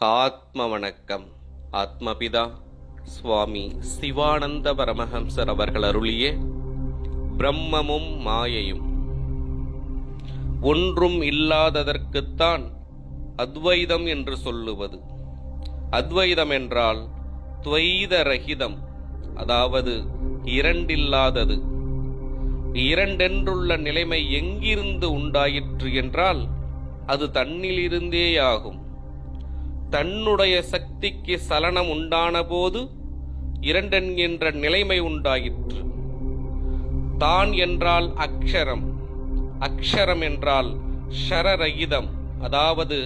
ஆத்ம வணக்கம். ஆத்மபிதா சுவாமி சிவானந்த பரமஹம்சர் அவர்கள் அருளிய பிரம்மமும் மாயையும். ஒன்றும் இல்லாததற்குத்தான் அத்வைதம் என்று சொல்லுவது. அத்வைதம் என்றால் துவைதரகிதம், அதாவது இரண்டில்லாதது. இரண்டென்றுள்ள நிலைமை எங்கிருந்து உண்டாயிற்று என்றால் அது தன்னிலிருந்தேயாகும். தன்னுடைய சக்திக்கு சலனம் உண்டான போது இரண்டென்கின்ற நிலைமை உண்டாயிற்று. தான் என்றால் அக்ஷரம், அக்ஷரம் என்றால் ஷரரகிதம், அதாவது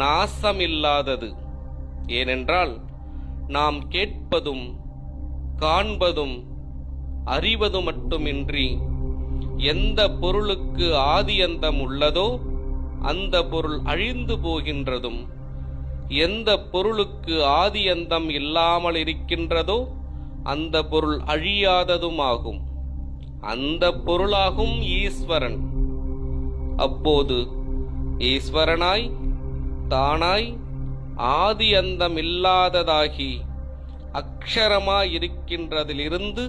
நாசமில்லாதது. ஏனென்றால் நாம் கேட்பதும் காண்பதும் அறிவது மட்டுமின்றி எந்த பொருளுக்கு ஆதியந்தம் உள்ளதோ அந்த பொருள் அழிந்து போகின்றதும், எந்த பொருளுக்கு ஆதியந்தம் இல்லாமல் இருக்கின்றதோ அந்த பொருள் அழியாததுமாகும். அந்த பொருளாகும் ஈஸ்வரன். அப்போது ஈஸ்வரனாய் தானாய் ஆதி அந்தம் இல்லாததாகி அக்ஷரமாயிருக்கின்றதிலிருந்து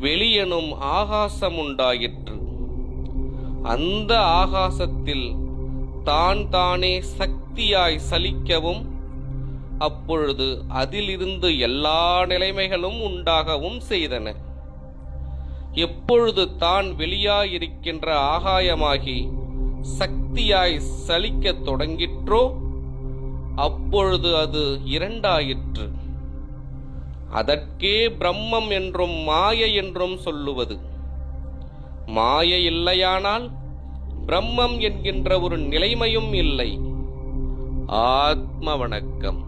வெளியெனும் ஆகாசம் உண்டாயிற்று. அந்த ஆகாசத்தில் தான் தானே சக்தியாய் சலிக்கவும், அப்பொழுது அதிலிருந்து எல்லா நிலைமைகளும் உண்டாகவும் செய்தன. எப்பொழுது தான் வெளியாயிருக்கின்ற ஆகாயமாகி சக்தியாய் சலிக்கத் தொடங்கிற்றோ அப்பொழுது அது இரண்டாயிற்று. அதற்கே பிரம்மம் என்றும் மாயை என்றும் சொல்லுவது. மாயை இல்லையானால் பிரம்மம் என்கின்ற ஒரு நிலைமையும் இல்லை. ஆத்ம வணக்கம்.